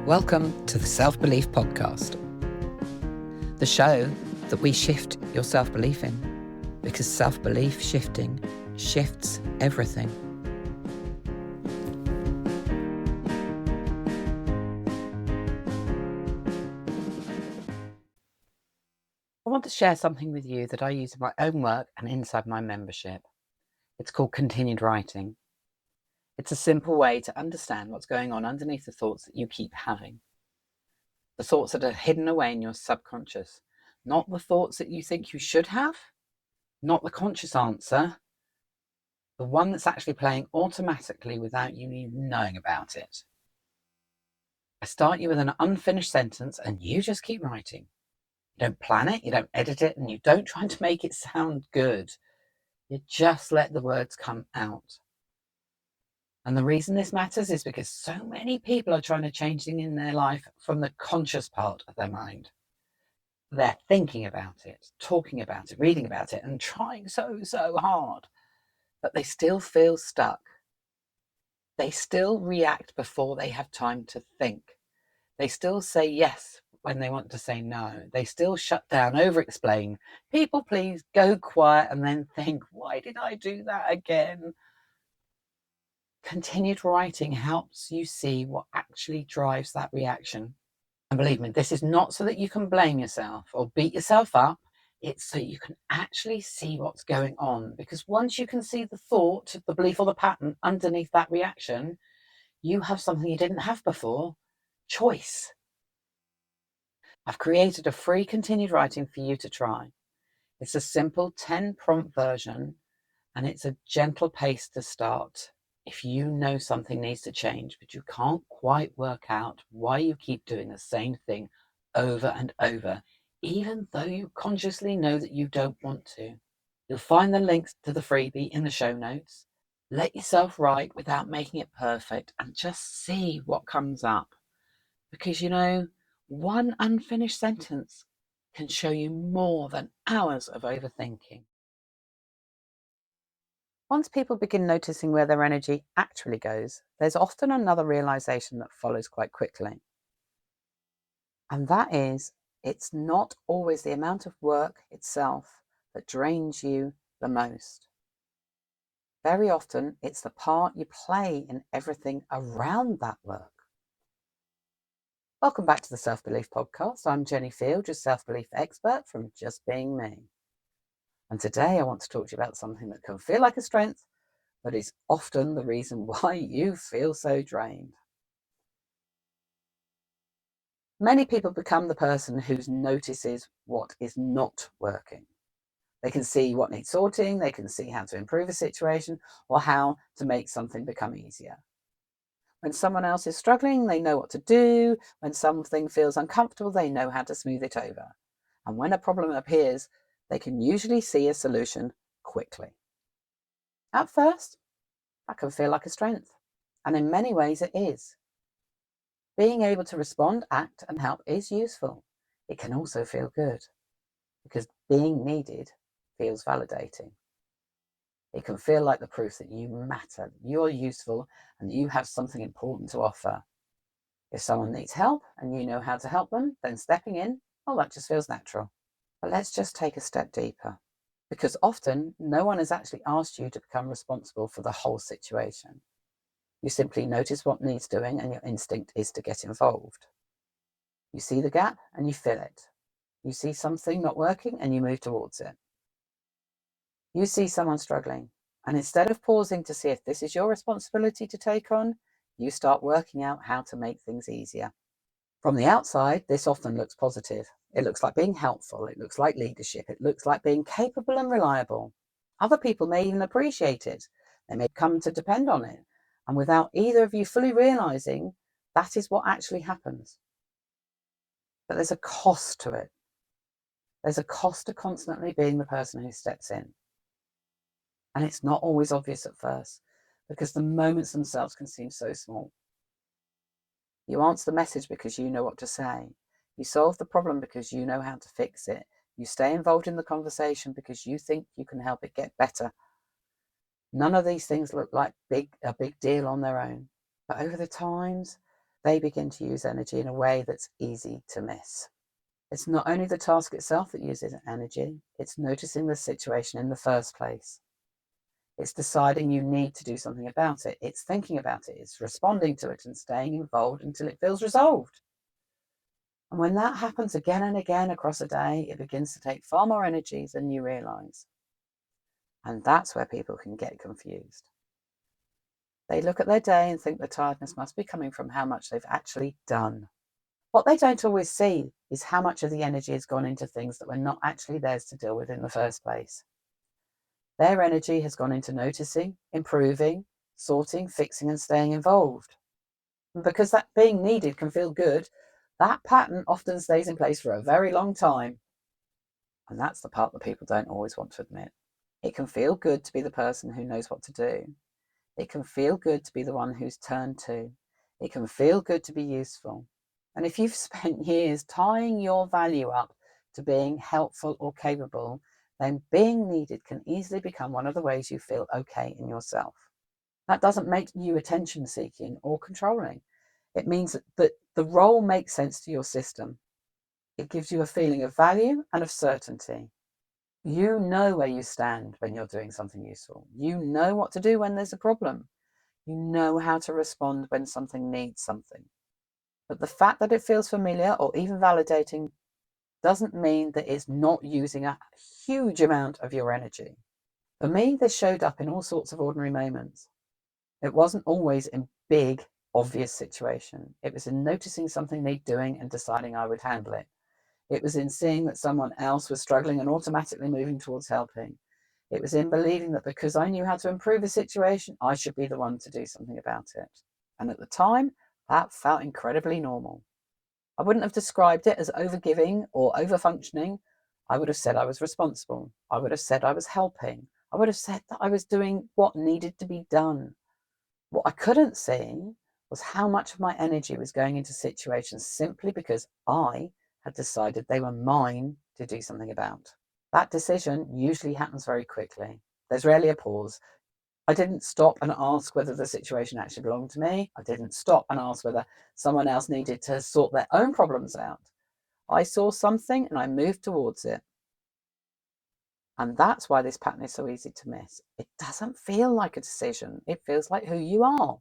Welcome to the Self-Belief Podcast, the show that we shift your self-belief in, because self-belief shifting shifts everything. I want to share something with you that I use in my own work and inside my membership. It's called continued writing. It's a simple way to understand what's going on underneath the thoughts that you keep having. The thoughts that are hidden away in your subconscious, not the thoughts that you think you should have, not the conscious answer, the one that's actually playing automatically without you even knowing about it. I start you with an unfinished sentence and you just keep writing. You don't plan it, you don't edit it, and you don't try to make it sound good. You just let the words come out. And the reason this matters is because so many people are trying to change things in their life from the conscious part of their mind. They're thinking about it, talking about it, reading about it, and trying so hard, but they still feel stuck. They still react before they have time to think. They still say yes when they want to say no. They still shut down, over-explain, people please, go quiet, and then think, why did I do that again? Continued writing helps you see what actually drives that reaction. And believe me, this is not so that you can blame yourself or beat yourself up. It's so you can actually see what's going on. Because once you can see the thought, the belief, or the pattern underneath that reaction, you have something you didn't have before: choice. I've created a free continued writing for you to try. It's a simple 10 prompt version, and it's a gentle pace to start. If you know something needs to change, but you can't quite work out why you keep doing the same thing over and over, even though you consciously know that you don't want to, you'll find the links to the freebie in the show notes. Let yourself write without making it perfect and just see what comes up. Because one unfinished sentence can show you more than hours of overthinking. Once people begin noticing where their energy actually goes, there's often another realization that follows quite quickly. And that is, it's not always the amount of work itself that drains you the most. Very often, it's the part you play in everything around that work. Welcome back to the Self-Belief Podcast. I'm Jenny Field, your self-belief expert from Just Being Me. And today I want to talk to you about something that can feel like a strength, but is often the reason why you feel so drained. Many people become the person who notices what is not working. They can see what needs sorting, they can see how to improve a situation, or how to make something become easier. When someone else is struggling, they know what to do. When something feels uncomfortable, they know how to smooth it over. And when a problem appears, they can usually see a solution quickly. At first, that can feel like a strength, and in many ways it is. Being able to respond, act, and help is useful. It can also feel good, because being needed feels validating. It can feel like the proof that you matter, you're useful, and you have something important to offer. If someone needs help and you know how to help them, then stepping in, well, that just feels natural. But let's just take a step deeper, because often no one has actually asked you to become responsible for the whole situation. You simply notice what needs doing and your instinct is to get involved. You see the gap and you fill it. You see something not working and you move towards it. You see someone struggling, and instead of pausing to see if this is your responsibility to take on, you start working out how to make things easier. From the outside, this often looks positive. It looks like being helpful. It looks like leadership. It looks like being capable and reliable. Other people may even appreciate it. They may come to depend on it. And without either of you fully realizing, that is what actually happens. But there's a cost to it. There's a cost to constantly being the person who steps in. And it's not always obvious at first, because the moments themselves can seem so small. You answer the message because you know what to say. You solve the problem because you know how to fix it. You stay involved in the conversation because you think you can help it get better. None of these things look like a big deal on their own. But over the times, they begin to use energy in a way that's easy to miss. It's not only the task itself that uses energy, it's noticing the situation in the first place. It's deciding you need to do something about it. It's thinking about it. It's responding to it and staying involved until it feels resolved. And when that happens again and again across a day, it begins to take far more energy than you realize. And that's where people can get confused. They look at their day and think the tiredness must be coming from how much they've actually done. What they don't always see is how much of the energy has gone into things that were not actually theirs to deal with in the first place. Their energy has gone into noticing, improving, sorting, fixing, and staying involved. And because that being needed can feel good, that pattern often stays in place for a very long time. And that's the part that people don't always want to admit. It can feel good to be the person who knows what to do. It can feel good to be the one who's turned to. It can feel good to be useful. And if you've spent years tying your value up to being helpful or capable, then being needed can easily become one of the ways you feel okay in yourself. That doesn't make you attention-seeking or controlling. It means that the role makes sense to your system. It gives you a feeling of value and of certainty. You know where you stand when you're doing something useful. You know what to do when there's a problem. You know how to respond when something needs something. But the fact that it feels familiar or even validating doesn't mean that it's not using a huge amount of your energy. For me, this showed up in all sorts of ordinary moments. It wasn't always in big, obvious situations. It was in noticing something needed doing and deciding I would handle it. It was in seeing that someone else was struggling and automatically moving towards helping. It was in believing that because I knew how to improve a situation, I should be the one to do something about it. And at the time, that felt incredibly normal. I wouldn't have described it as overgiving or overfunctioning. I would have said I was responsible. I would have said I was helping. I would have said that I was doing what needed to be done. What I couldn't see was how much of my energy was going into situations simply because I had decided they were mine to do something about. That decision usually happens very quickly. There's rarely a pause. I didn't stop and ask whether the situation actually belonged to me. I didn't stop and ask whether someone else needed to sort their own problems out. I saw something and I moved towards it. And that's why this pattern is so easy to miss. It doesn't feel like a decision. It feels like who you are.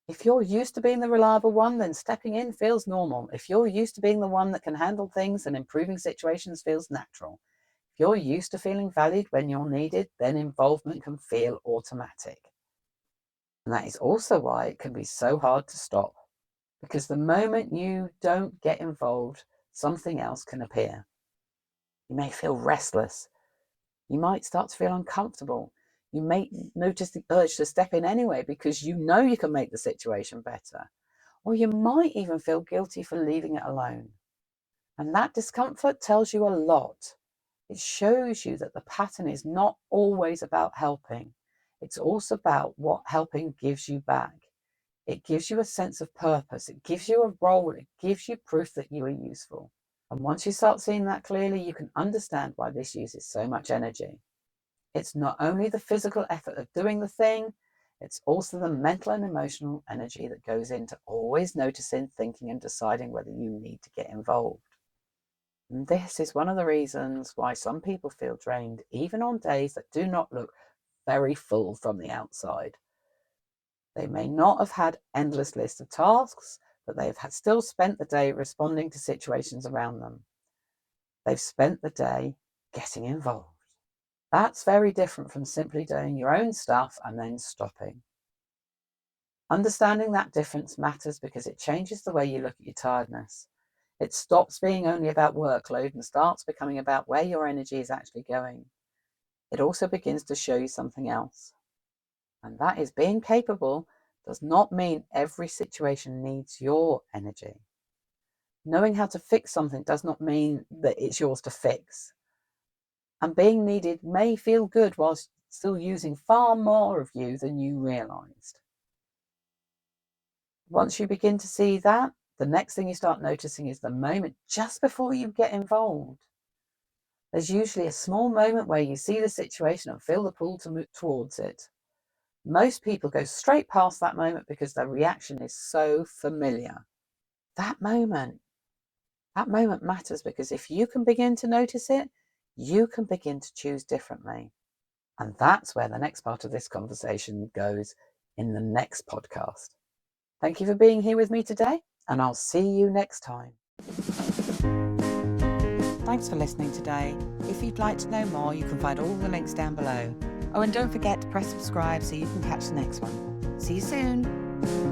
If you're used to being the reliable one, then stepping in feels normal. If you're used to being the one that can handle things, then improving situations feels natural. If you're used to feeling valued when you're needed, then involvement can feel automatic. And that is also why it can be so hard to stop, because the moment you don't get involved, something else can appear. You may feel restless. You might start to feel uncomfortable. You may notice the urge to step in anyway because you know you can make the situation better. Or you might even feel guilty for leaving it alone. And that discomfort tells you a lot. It shows you that the pattern is not always about helping. It's also about what helping gives you back. It gives you a sense of purpose. It gives you a role. It gives you proof that you are useful. And once you start seeing that clearly, you can understand why this uses so much energy. It's not only the physical effort of doing the thing, it's also the mental and emotional energy that goes into always noticing, thinking, and deciding whether you need to get involved. And this is one of the reasons why some people feel drained, even on days that do not look very full from the outside. They may not have had endless lists of tasks, but they've still spent the day responding to situations around them. They've spent the day getting involved. That's very different from simply doing your own stuff and then stopping. Understanding that difference matters because it changes the way you look at your tiredness. It stops being only about workload and starts becoming about where your energy is actually going. It also begins to show you something else. And that is being capable does not mean every situation needs your energy. Knowing how to fix something does not mean that it's yours to fix. And being needed may feel good whilst still using far more of you than you realised. Once you begin to see that, the next thing you start noticing is the moment just before you get involved. There's usually a small moment where you see the situation and feel the pull to move towards it. Most people go straight past that moment because their reaction is so familiar. That moment matters, because if you can begin to notice it, you can begin to choose differently. And that's where the next part of this conversation goes in the next podcast. Thank you for being here with me today, and I'll see you next time. Thanks for listening today. If you'd like to know more, you can find all the links down below. Oh, and don't forget to press subscribe so you can catch the next one. See you soon.